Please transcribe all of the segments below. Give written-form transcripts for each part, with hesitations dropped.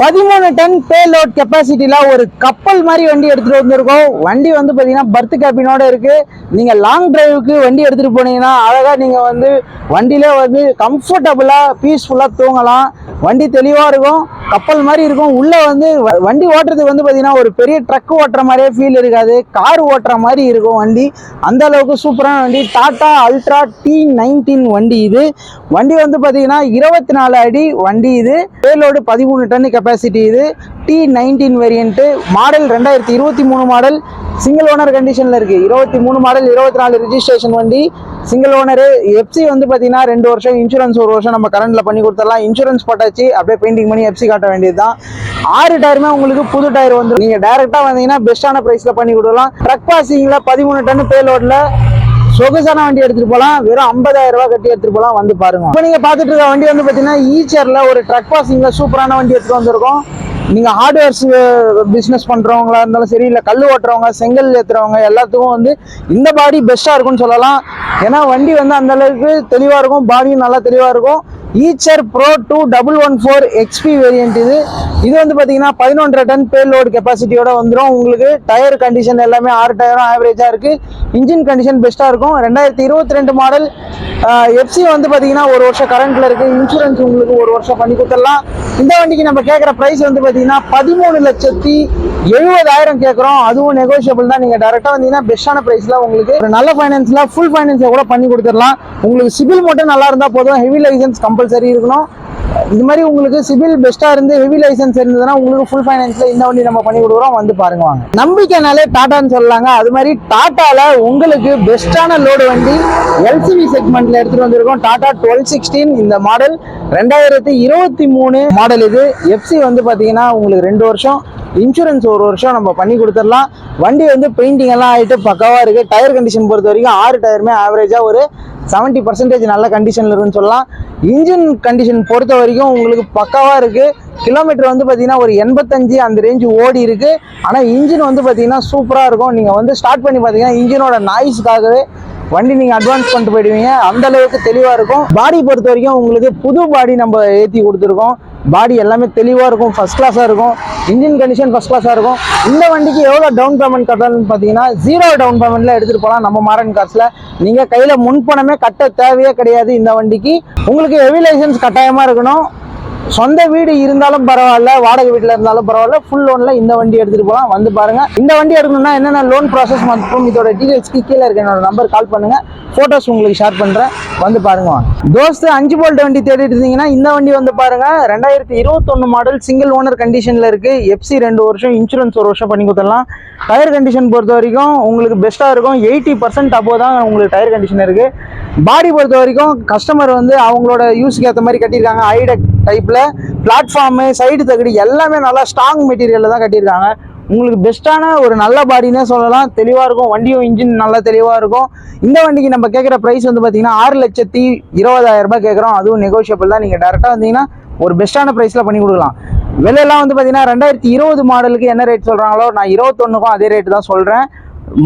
13 ton payload கெப்பாசிட்டில ஒரு கப்பல் மாதிரி வண்டி எடுத்துட்டு வந்திருக்கோம். வண்டி வந்து பாத்தீங்கன்னா பர்த் கேபினோட இருக்கு. நீங்க லாங் டிரைவுக்கு வண்டி எடுத்துட்டு போனீங்கன்னா அழகா நீங்க வந்து வண்டியில வந்து கம்ஃபர்டபுளா பீஸ்ஃபுல்லா தூங்கலாம். வண்டி தெளிவா இருக்கும், கப்பல் மாதிரி இருக்கும். உள்ள வந்து வண்டி ஓட்டுறதுக்கு வந்து பாத்தீங்கன்னா ஒரு பெரிய ட்ரக் ஓட்டுற மாதிரியே ஃபீல் இருக்காது, கார் ஓட்டுற மாதிரி இருக்கும் வண்டி. அந்த அளவுக்கு சூப்பரான வண்டி. டாடா அல்ட்ரா T19 வண்டி இது. வண்டி வந்து பாத்தீங்கன்னா 24 அடி வண்டி இது. பேலோடு 13 டன் கெப்பாசிட்டி இது. T19 variant model 2023 model. Single owner கண்டிஷன்ல இருக்கு. 23 மாடல் 24 ரிஜிஸ்ட்ரேஷன் வண்டி. Single owner. எஃப்சி வந்து பாத்தீங்கன்னா 2 வருஷம், இன்சூரன்ஸ் 1 வருஷம் நம்ம கரண்ட்ல பண்ணி கொடுத்துடலாம். இன்சூரன்ஸ் போட்டாச்சு, அப்படியே பெயிண்டிங் பண்ணி எஃப்சி காட்ட வேண்டியதுதான். 6 டயருமே உங்களுக்கு புது டயர் வந்துடும். நீங்க டைரக்டா வந்தீங்கன்னா பெஸ்டான பிரைஸ்ல பண்ணி கொடுக்கலாம். ட்ரக் பாசிங்ல 13 டன் பேலோட்ல சொகுசான வண்டி எடுத்துட்டு போலாம். வெறும் 50,000 ரூபாய் கட்டி எடுத்துட்டு போலாம். வந்து பாருங்க. இப்போ நீங்க பாத்துட்டு இருக்க வண்டி வந்து பாத்தீங்கன்னா ஈச்சர்ல ஒரு ட்ரக் பாசிங்ல சூப்பரான வண்டி எடுத்துட்டு வந்திருக்கோம். நீங்க ஹார்ட்வேர்ஸ் பிசினஸ் பண்றவங்களா இருந்தாலும் சரி, இல்ல கல் ஓட்டுறவங்க, செங்கல் ஏத்துறவங்க எல்லாத்துக்கும் வந்து இந்த பாடி பெஸ்டா இருக்கும்னு சொல்லலாம். ஏன்னா வண்டி வந்து அந்த அளவுக்கு தெளிவா இருக்கும், பாடியும் நல்லா தெளிவா இருக்கும். ஈச்சர் ப்ரோ 2114 XP வேரியன்ட் இது. இது வந்து பாத்தீங்கன்னா 11 டன் பேலோடு கெப்பாசிட்டியோட வந்துடும். உங்களுக்கு டயர் கண்டிஷன் எல்லாமே 6 டயரும் ஆவரேஜா இருக்கு. இன்ஜின் கண்டிஷன் பெஸ்டா இருக்கும். 2022 மாடல். எஃப்சி வந்து பாத்தீங்கன்னா 1 வருஷம் கரண்ட்ல இருக்கு. இன்சூரன்ஸ் உங்களுக்கு 1 வருஷம் பண்ணி கொடுத்துடலாம். இந்த வண்டிக்கு நம்ம கேட்குற பிரைஸ் வந்து பாத்தீங்கன்னா 13,70,000 கேட்குறோம். அதுவும் நெகோஷியபிள் தான். நீங்க டைரக்டா வந்தீங்கன்னா பெஸ்டான பிரைஸ்ல உங்களுக்கு ஒரு நல்ல ஃபைனான்ஸ்ல ஃபுல் ஃபைனான்ஸ்ல கூட பண்ணி கொடுத்துடலாம். உங்களுக்கு சிபில் மட்டும் நல்லா இருந்தா போதும். ஹெவி லைசன்ஸ் கம்பல்சரி இருக்கணும். இந்த மாதிரி உங்களுக்கு சிபில் பெஸ்டா இருந்து ஹெவி லைசன்ஸ் இருந்ததுன்னா உங்களுக்கு ஃபுல் ஃபைனான்ஸ்ல இந்த வண்டி நம்ம பண்ணி கொடுக்குறோம். வந்து பாருங்க வாங்க. நம்பிக்கைனாலே டாடான்னு சொல்லலாங்க. அது மாதிரி டாடால உங்களுக்கு பெஸ்டான லோடு வண்டி எல்சிவி செக்மெண்ட்ல எடுத்துட்டு வந்திருக்கோம். டாடா 1216 இந்த மாடல் 2023 மாடல் இது. எஃப்சி வந்து பாத்தீங்கன்னா உங்களுக்கு 2 வருஷம், இன்சூரன்ஸ் 1 வருஷம் நம்ம பண்ணி கொடுத்துடலாம். வண்டி வந்து பெயிண்டிங் எல்லாம் ஆயிட்டு பக்காவா இருக்கு. டயர் கண்டிஷன் பொறுத்த வரைக்கும் 6 டயருமே ஆவரேஜா ஒரு 70% நல்ல கண்டிஷன்ல இருக்குன்னு சொல்லலாம். இன்ஜின் கண்டிஷன் பொறுத்த வரைக்கும் உங்களுக்கு பக்காவா இருக்கு. கிலோமீட்டர் வந்து பாத்தீங்கன்னா ஒரு 85 அந்த ரேஞ்சு ஓடி இருக்கு. ஆனா இன்ஜின் வந்து பாத்தீங்கன்னா சூப்பரா இருக்கும். நீங்க வந்து ஸ்டார்ட் பண்ணி பாத்தீங்கன்னா இன்ஜினோட நாய்ஸ்க்காகவே வண்டி நீங்க அட்வான்ஸ் பண்ணிட்டு போயிடுவீங்க. அந்த அளவுக்கு தெளிவா இருக்கும். பாடி பொறுத்த வரைக்கும் உங்களுக்கு புது பாடி நம்ம ஏற்றி கொடுத்துருக்கோம். பாடி எல்லாமே தெளிவா இருக்கும், ஃபர்ஸ்ட் கிளாஸா இருக்கும். இன்ஜின் கண்டிஷன் ஃபர்ஸ்ட் கிளாஸா இருக்கும். இந்த வண்டிக்கு எவ்வளவு டவுன் பேமெண்ட் கட்டணும்னு பாத்தீங்கன்னா 0 டவுன் பேமெண்ட்ல எடுத்துட்டு போகலாம் நம்ம மாரன் கார்ஸ்ல. நீங்க கையில முன்பணமே கட்ட தேவையே கிடையாது. இந்த வண்டிக்கு உங்களுக்கு ஹெவி லைசன்ஸ் கட்டாயமா இருக்கணும். சொந்த வீடு இருந்தாலும் பரவாயில்ல, வாடகை வீட்டில் இருந்தாலும் பரவாயில்ல, ஃபுல் லோன்ல இந்த வண்டி எடுத்துட்டு போகலாம். வந்து பாருங்க. இந்த வண்டி எடுக்கணும்னா என்னென்ன லோன் ப்ராசஸ் மற்றும் இதோட டீடைல்ஸ்க்கு கீழே இருக்க என்னோட நம்பர் கால் பண்ணுங்க. போட்டோஸ் உங்களுக்கு ஷேர் பண்றேன். வந்து பாருங்க. தோஸ்து 5 போல்ட் வண்டி தேடிட்டு இருந்தீங்கன்னா இந்த வண்டி வந்து பாருங்க. 2021 மாடல் சிங்கிள் ஓனர் கண்டிஷன்ல இருக்கு. எஃப்சி 2 வருஷம், இன்சூரன்ஸ் 1 வருஷம் பண்ணி கொடுத்துடலாம். டயர் கண்டிஷன் பொறுத்த வரைக்கும் உங்களுக்கு பெஸ்டா இருக்கும். 80% அப்போ தான் உங்களுக்கு டயர் கண்டிஷன் இருக்கு. பாடி பொறுத்த வரைக்கும் கஸ்டமர் வந்து அவங்களோட யூஸ்க்கு ஏற்ற மாதிரி கட்டியிருக்காங்க. ஐடெக் டைப்ல பிளாட்ஃபார்மு, சைடு தகடு எல்லாமே நல்லா ஸ்ட்ராங் மெட்டீரியல்ல தான் கட்டியிருக்காங்க. உங்களுக்கு பெஸ்ட்டான ஒரு நல்ல பாடினே சொல்லலாம். தெளிவா இருக்கும். வண்டியும் இன்ஜின் நல்லா தெளிவா இருக்கும். இந்த வண்டிக்கு நம்ம கேட்குற பிரைஸ் வந்து பாத்தீங்கன்னா 6,20,000 ரூபாய் கேட்குறோம். அதுவும் நெகோஷியபிள் தான். நீங்க டேரக்டா வந்தீங்கன்னா ஒரு பெஸ்ட்டான பிரைஸ்ல பண்ணி கொடுக்கலாம். விலையெல்லாம் வந்து பாத்தீங்கன்னா 2020 மாடலுக்கு என்ன ரேட் சொல்றாங்களோ நான் 21க்கும் அதே ரேட்டு தான் சொல்றேன்.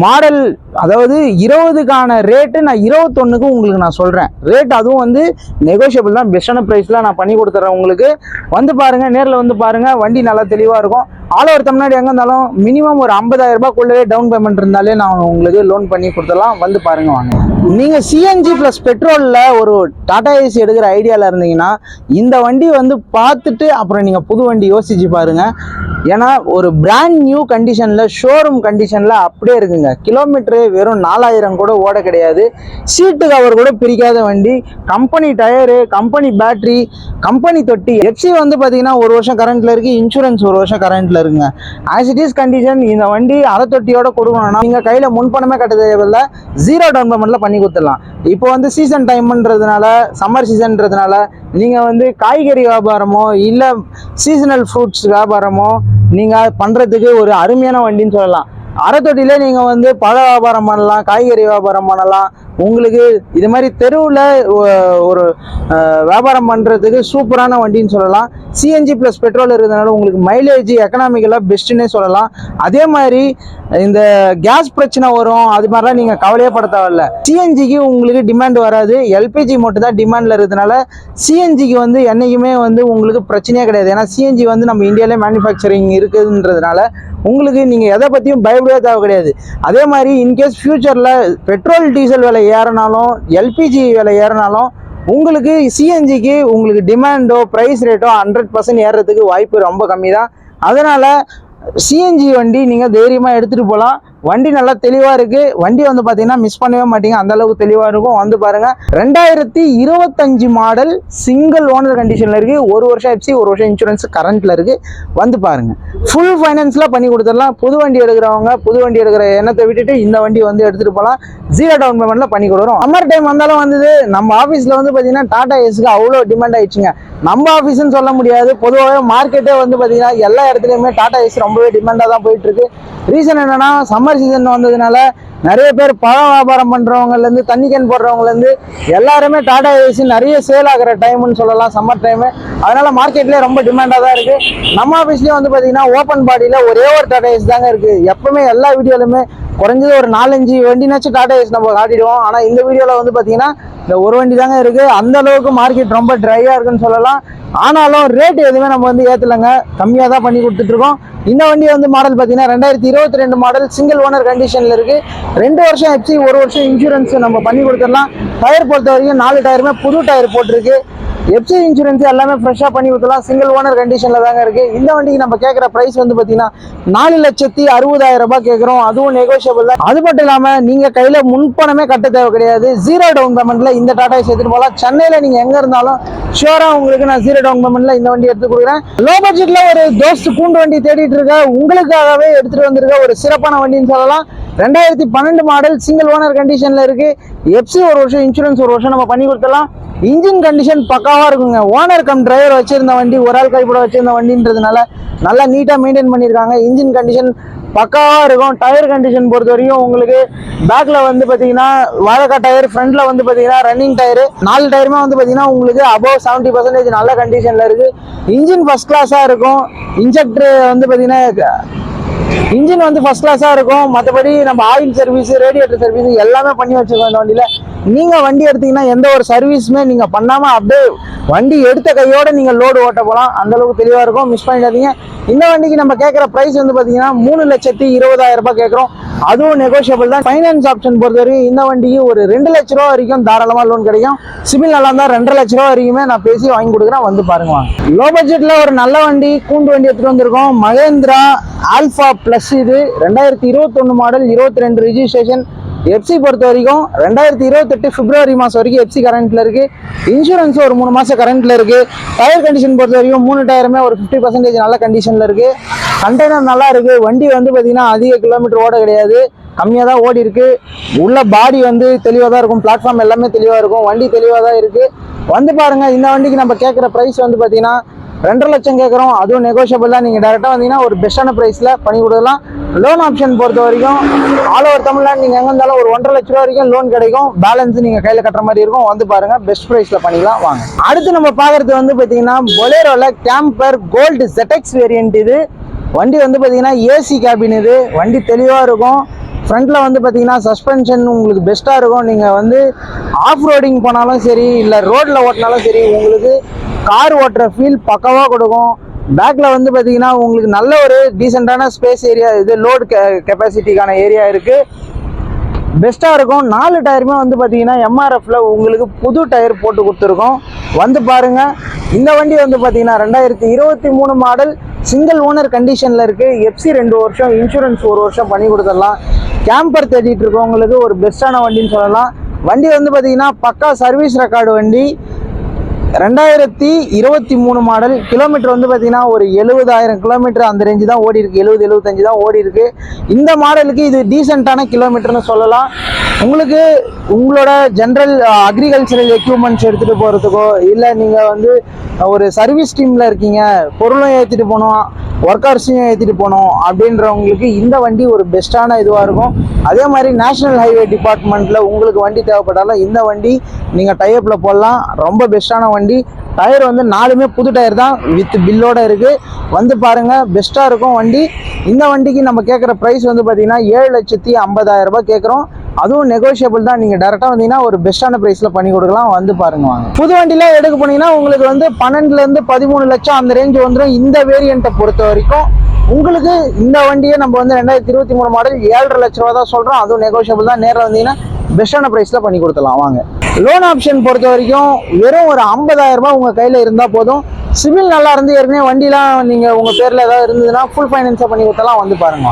மாடல் அதாவது 20க்கான ரேட்டு நான் 21க்கு உங்களுக்கு நான் சொல்றேன். ரேட் அதுவும் வந்து நெகோஷியபிள் தான். பெஸ்டான பிரைஸ்ல நான் பண்ணி கொடுத்துறேன் உங்களுக்கு. வந்து பாருங்க, நேரில் வந்து பாருங்க. வண்டி நல்லா தெளிவா இருக்கும். ஆல் ஓவர் தமிழ்நாடு எங்க இருந்தாலும் மினிமம் ஒரு 50,000 ரூபாய்க்குள்ளவே டவுன் பேமெண்ட் இருந்தாலே நான் உங்களுக்கு லோன் பண்ணி கொடுத்துடலாம். வந்து பாருங்க வாங்க. நீங்க சிஎன்ஜி பிளஸ் பெட்ரோல்ல ஒரு டாடா ஏசி எடுக்கிற ஐடியால இருந்தீங்கன்னா இந்த வண்டி வந்து பார்த்துட்டு அப்புறம் நீங்க புது வண்டி யோசிச்சு பாருங்க. ஏன்னா ஒரு பிராண்ட் நியூ கண்டிஷன்ல, ஷோரூம் கண்டிஷன்ல அப்படியே இருக்குங்க. கிலோமீட்டரு வெறும் 4,000 கூட ஓட கிடையாது. சீட்டு கவர் கூட பிரிக்காத வண்டி. Company tyre, company battery, company தொட்டி. எஃப்சி வந்து பாத்தீங்கன்னா 1 வருஷம் கரண்ட்ல இருக்கு. இன்சூரன்ஸ் 1 வருஷம் கரண்ட்ல இருக்குங்க. As it is condition. இந்த வண்டி அரை தொட்டியோட கொடுக்கணும்னா நீங்க கையில முன்பணமே கட்ட தேவையில்லை. 0 டவுன் பேமெண்ட்ல பண்ணி கொடுத்துடலாம். இப்போ வந்து சீசன் டைம்ன்றதுனால, சம்மர் சீசன்றதுனால நீங்க வந்து காய்கறி வியாபாரமோ இல்ல சீசனல் ஃப்ரூட்ஸ் வியாபாரமோ நீங்க பண்றதுக்கு ஒரு அருமையான வண்டின்னு சொல்லலாம். அரை தொட்டிலே நீங்க வந்து பழ வியாபாரம் பண்ணலாம், காய்கறி வியாபாரம் பண்ணலாம், உங்களுக்கு இது மாதிரி தெருவில் ஒரு வியாபாரம் பண்ணுறதுக்கு சூப்பரான வண்டின்னு சொல்லலாம். சிஎன்ஜி ப்ளஸ் பெட்ரோல் இருக்கிறதுனால உங்களுக்கு மைலேஜ் எக்கனாமிக்கலாக பெஸ்ட்டுன்னே சொல்லலாம். அதே மாதிரி இந்த கேஸ் பிரச்சனை வரும் அது மாதிரிலாம் நீங்கள் கவலையே பட தேவையில்ல. சிஎன்ஜிக்கு உங்களுக்கு டிமாண்ட் வராது, எல்பிஜி மட்டும் தான் டிமாண்டில் இருக்கிறதுனால சிஎன்ஜிக்கு வந்து என்றைக்குமே வந்து உங்களுக்கு பிரச்சனையே கிடையாது. ஏன்னா சிஎன்ஜி வந்து நம்ம இந்தியாவிலே மேனுஃபேக்சரிங் இருக்குதுன்றதுனால உங்களுக்கு நீங்கள் எதை பற்றியும் பயப்படவே தேவை கிடையாது. அதே மாதிரி இன்கேஸ் ஃப்யூச்சரில் பெட்ரோல் டீசல் விலை ஏறினாலும் எல்பிஜி விலை ஏறினாலும் உங்களுக்கு சிஎன்ஜிக்கு உங்களுக்கு டிமாண்டோ ப்ரைஸ் ரேட்டோ 100% ஏறுறதுக்கு வாய்ப்பு ரொம்ப கம்மி தான். அதனால் சிஎன்ஜி வண்டி நீங்கள் தைரியமாக எடுத்துகிட்டு போகலாம். வண்டி நல்லா தெளிவாக இருக்குது. வண்டி வந்து பார்த்தீங்கன்னா மிஸ் பண்ணவே மாட்டீங்க, அந்தளவுக்கு தெளிவாக இருக்கும். வந்து பாருங்கள், 2025 மாடல் சிங்கிள் ஓனர் கண்டிஷனில் இருக்குது. 1 வருஷம் எஃப்சி 1 வருஷம் இன்சூரன்ஸ் கரண்ட்டில் இருக்குது. வந்து பாருங்கள், ஃபுல் ஃபைனான்ஸில் பண்ணி கொடுத்துடலாம். புது வண்டி எடுக்கிறவங்க புது வண்டி எடுக்கிற எண்ணத்தை விட்டுட்டு இந்த வண்டி வந்து எடுத்துகிட்டு போகலாம். 0 டவுன் பேமெண்ட்டில் பண்ணி கொடுக்குறோம். சம்மர் டைம் வந்தாலும் வந்தது நம்ம ஆஃபீஸில் வந்து பார்த்தீங்கன்னா டாடா ஏஸுக்கு அவ்வளோ டிமாண்ட் ஆயிடுச்சுங்க. நம்ம ஆஃபீஸ்ன்னு சொல்ல முடியாது, பொதுவாகவே மார்க்கெட்டே வந்து பார்த்தீங்கன்னா எல்லா இடத்துலையுமே டாடா ஏஸ் ரொம்பவே டிமாண்டாக தான் போயிட்டுருக்கு. ரீசன் என்னென்னா சம்மர் சீசன் வந்ததுனால நிறைய பேர் பழம் வியாபாரம் பண்ணுறவங்கலேருந்து தண்ணி கேன் போடுறவங்கலேருந்து எல்லாருமே டாடா ஏசி நிறைய சேல் ஆகிற டைம்னு சொல்லலாம் சம்மர் டைமு. அதனால் மார்க்கெட்லேயே ரொம்ப டிமாண்டாக தான் இருக்குது. நம்ம ஆஃபீஸ்லேயும் வந்து பார்த்தீங்கன்னா ஓப்பன் பாடியில் ஒரே ஒரு டாடா ஏசி தாங்க இருக்குது. எப்பவுமே எல்லா வீடியோலுமே குறைஞ்சது ஒரு 4-5 வண்டினாச்சும் டாடா ஏசி நம்ம காட்டிடுவோம். ஆனால் இந்த வீடியோவில் வந்து பார்த்தீங்கன்னா இந்த ஒரு வண்டி தாங்க இருக்குது. அந்த அளவுக்கு மார்க்கெட் ரொம்ப ட்ரையாக இருக்குன்னு சொல்லலாம். ஆனாலும் ரேட் எதுவுமே நம்ம வந்து ஏற்றலைங்க, கம்மியாக தான் பண்ணி கொடுத்துட்ருக்கோம். இந்த வண்டி வந்து மாடல் பார்த்தீங்கன்னா 2022 மாடல் சிங்கிள் ஓனர் கண்டிஷனில் இருக்குது. 2 வருஷம் எஃப்சி 1 வருஷம் இன்சூரன்ஸ் நம்ம பண்ணி கொடுத்துடலாம். டயர் பொறுத்த வரைக்கும் 4 டயருமே புது டயர் போட்டிருக்கு. எஃப்சி இன்சூரன்ஸ் எல்லாமே ஃப்ரெஷ்ஷாக பண்ணி கொடுத்துலாம். சிங்கிள் ஓனர் கண்டிஷனில் தாங்க இருக்குது. இந்த வண்டிக்கு நம்ம கேட்குற ப்ரைஸ் வந்து பார்த்தீங்கன்னா 4,60,000 ரூபாய் கேட்குறோம். அதுவும் நெகோஷியபிள் தான். அது மட்டும் இல்லாமல் நீங்கள் கையில் முன்பணமே கட்ட தேவை கிடையாது. 0 டவுன் பேமெண்ட்டில் இந்த டாடா ஏசி எடுத்துகிட்டு போகலாம். சென்னையில் நீங்கள் எங்கே இருந்தாலும் ஷூராக உங்களுக்கு நான் 0 டவுன் பேமெண்ட்டில் இந்த வண்டி எடுத்து கொடுக்குறேன். லோ பட்ஜெட்டில் ஒரு தோஸ்ட் கூண்டு வண்டி தேடிட்டு இருக்க உங்களுக்காகவே எடுத்துகிட்டு வந்திருக்க ஒரு சிறப்பான வண்டின்னு சொல்லலாம். 2012 மாடல் சிங்கிள் ஓனர் கண்டிஷனில் இருக்குது. எஃப்சி 1 வருஷம் இன்சூரன்ஸ் 1 வருஷம் நம்ம பண்ணி கொடுத்துடலாம். இன்ஜின் கண்டிஷன் பக்காவாக இருக்குங்க. ஓனர் கம் டிரைவர் வச்சிருந்த வண்டி, ஒரு ஆள் கைப்பட வச்சிருந்த வண்டின்றதுனால நல்லா நீட்டாக மெயின்டைன் பண்ணியிருக்காங்க. இன்ஜின் கண்டிஷன் பக்காவாக இருக்கும். டயர் கண்டிஷன் பொறுத்த வரைக்கும் உங்களுக்கு பேக்கில் வந்து பார்த்தீங்கன்னா வாழைக்கா டயர், ஃப்ரண்ட்டில் வந்து பார்த்தீங்கன்னா ரன்னிங் டயரு, 4 டயருமே வந்து பார்த்தீங்கன்னா உங்களுக்கு அபவ் 70% நல்ல கண்டிஷனில் இருக்குது. இன்ஜின் ஃபஸ்ட் கிளாஸாக இருக்கும். இன்ஜெக்டர் வந்து பார்த்தீங்கன்னா இன்ஜின் வந்து ஃபர்ஸ்ட் கிளாஸாக இருக்கும். மற்றபடி நம்ம ஆயில் சர்வீஸ், ரேடியேட்டர் சர்வீஸ் எல்லாமே பண்ணி வச்சுருக்கோம் இந்த வண்டியில். நீங்கள் வண்டி எடுத்தீங்கன்னா எந்த ஒரு சர்வீஸுமே நீங்கள் பண்ணாமல் அப்படியே வண்டி எடுத்த கையோடு நீங்கள் லோடு ஓட்ட போகலாம். அந்தளவுக்கு தெளிவாக இருக்கும், மிஸ் பண்ணிடாதீங்க. இந்த வண்டிக்கு நம்ம கேட்குற ப்ரைஸ் வந்து பார்த்தீங்கன்னா 3,20,000 ரூபாய் கேட்குறோம். அதுவும் நெகோஷியபிள் தான். ஃபைனான்ஸ் ஆப்ஷன் பொறுத்தவரைக்கும் இந்த வண்டிக்கு ஒரு 2 லட்ச ரூபா வரைக்கும் தாராளமாக லோன் கிடைக்கும். சிபில் நல்லா இருந்தால் 2.5 லட்ச ரூபா வரைக்குமே நான் பேசி வாங்கி கொடுக்குறேன். வந்து பாருங்க. லோ பட்ஜெட்டில் ஒரு நல்ல வண்டி, கூண்டு வண்டி எடுத்துகிட்டு வந்திருக்கோம். Mahindra alpha plus. இது 2021 மாடல், 22 ரிஜிஸ்ட்ரேஷன். எஃப்சி பொறுத்த வரைக்கும் 2028 பிப்ரவரி மாதம் வரைக்கும் எஃப்சி கரண்ட்டில் இருக்குது. இன்சூரன்ஸ் ஒரு 3 மாதம் கரண்ட்டில் இருக்குது. டயர் கண்டிஷன் பொறுத்த வரைக்கும் 3 டயருமே ஒரு 50% நல்ல கண்டிஷனில் இருக்குது. கண்டெய்னர் நல்லா இருக்குது. வண்டி வந்து பார்த்திங்கன்னா அதிக கிலோமீட்டர் ஓட கிடையாது, கம்மியாக தான் ஓடி இருக்குது. உள்ள பாடி வந்து தெளிவாக தான் இருக்கும். பிளாட்ஃபார்ம் எல்லாமே தெளிவாக இருக்கும். வண்டி தெளிவாக தான் இருக்குது. வந்து பாருங்கள். இந்த வண்டிக்கு நம்ம கேட்குற ப்ரைஸ் வந்து பார்த்திங்கன்னா 2.5 லட்சம் கேட்குறோம். அதுவும் நெகோஷியபிள் தான். நீங்கள் டேரெக்டாக வந்தீங்கன்னா ஒரு பெஸ்ட்டான ப்ரைஸில் பண்ணி கொடுக்கலாம். லோன் ஆப்ஷன் பொறுத்த வரைக்கும் ஆல் ஓவர் தமிழ்நாடு நீங்கள் எங்கே இருந்தாலும் ஒரு 1.5 லட்ச ரூபா வரைக்கும் லோன் கிடைக்கும். பேலன்ஸ் நீங்கள் கையில் கட்டுற மாதிரி இருக்கும். வந்து பாருங்கள், பெஸ்ட் ப்ரைஸில் பண்ணிக்கலாம் வாங்க. அடுத்து நம்ம பார்க்குறது வந்து பார்த்தீங்கன்னா பொலேரோவில் கேம்பர் கோல்டு ZX வேரியன்ட். இது வண்டி வந்து பார்த்தீங்கன்னா ஏசி கேபின். இது வண்டி தெளிவாக இருக்கும். ஃப்ரண்ட்டில் வந்து பார்த்தீங்கன்னா சஸ்பென்ஷன் உங்களுக்கு பெஸ்ட்டாக இருக்கும். நீங்கள் வந்து ஆஃப் ரோடிங் போனாலும் சரி, இல்லை ரோட்டில் ஓட்டினாலும் சரி, உங்களுக்கு கார் ஓட்டுற ஃபீல் பக்காவாக கொடுக்கும். பேக்கில் வந்து பார்த்தீங்கன்னா உங்களுக்கு நல்ல ஒரு டீசெண்டான ஸ்பேஸ் ஏரியா, இது லோடு கெப்பாசிட்டிக்கான ஏரியா இருக்குது. பெஸ்ட்டாக இருக்கும். 4 டயருமே வந்து பார்த்தீங்கன்னா எம்ஆர்எஃப்ல உங்களுக்கு புது டயர் போட்டு கொடுத்துருக்கோம். வந்து பாருங்கள். இந்த வண்டி வந்து பார்த்தீங்கன்னா 2023 மாடல் சிங்கிள் ஓனர் கண்டிஷனில் இருக்குது. எஃப்சி 2 வருஷம், இன்சூரன்ஸ் 1 வருஷம் பண்ணி கொடுத்துடலாம். கேம்பர் தேடிட்டு இருக்கவங்களுக்கு ஒரு பெஸ்ட்டான வண்டின்னு சொல்லலாம். வண்டி வந்து பார்த்தீங்கன்னா பக்கா சர்வீஸ் ரெக்கார்டு வண்டி. 2023 மாடல். கிலோமீட்டர் வந்து பார்த்தீங்கன்னா ஒரு 70,000 கிலோமீட்டர் அந்த ரேஞ்சு தான் ஓடி இருக்கு. 70-75 தான் ஓடி இருக்கு. இந்த மாடலுக்கு இது டீசெண்டான கிலோமீட்டர்னு சொல்லலாம். உங்களுக்கு உங்களோட ஜென்ரல் அக்ரிகல்ச்சரல் எக்யூப்மெண்ட்ஸ் எடுத்துகிட்டு போகிறதுக்கோ, இல்லை நீங்கள் வந்து ஒரு சர்வீஸ் டீமில் இருக்கீங்க, பொருளும் ஏற்றிட்டு போகணும், ஒர்க் ஹவர்ஸையும் ஏற்றிட்டு போகணும் அப்படின்றவங்களுக்கு இந்த வண்டி ஒரு பெஸ்ட்டான இதுவாக இருக்கும். அதே மாதிரி நேஷனல் ஹைவே டிபார்ட்மெண்ட்டில் உங்களுக்கு வண்டி தேவைப்பட்டாலும் இந்த வண்டி நீங்கள் டைப்பில் போடலாம். ரொம்ப பெஸ்ட்டான வண்டி. டயர் வந்து 4மே புது டயர் தான், வித் பில்லோட இருக்குது. வந்து பாருங்கள், பெஸ்ட்டாக இருக்கும் வண்டி. இந்த வண்டிக்கு நம்ம கேட்குற ப்ரைஸ் வந்து பார்த்தீங்கன்னா 7,50,000 ரூபாய் கேட்குறோம். அதுவும் நெகோஷியபிள் தான். நீங்கள் டேரெக்டாக வந்தீங்கன்னா ஒரு பெஸ்ட்டான ப்ரைஸில் பண்ணி கொடுக்கலாம். வந்து பாருங்க வாங்க. புது வண்டியில் எடுக்க போனீங்கன்னா உங்களுக்கு வந்து 12,000 to 13 லட்சம் அந்த ரேஞ்ச் வந்துடும். இந்த வேரியண்ட்டை பொறுத்த வரைக்கும் உங்களுக்கு இந்த வண்டியை நம்ம வந்து 2023 மாடல் 7,50,000 லட்ச ரூபா தான் சொல்கிறோம். அதுவும் நெகோஷியபிள் தான். நேரில் வந்தீங்கன்னா பெஸ்ட்டான ப்ரைஸில் பண்ணி கொடுத்துலாம் வாங்க. லோன் ஆப்ஷன் பொறுத்த வரைக்கும் வெறும் ஒரு 50,000 ரூபாய் உங்கள் கையில் இருந்தால் போதும். சிவில் நல்லா இருந்து ஏற்கனவே வண்டிலாம் நீங்கள் உங்கள் பேரில் ஏதாவது இருந்ததுன்னா ஃபுல் ஃபைனான்ஸாக பண்ணி கொடுத்தலாம். வந்து பாருங்க.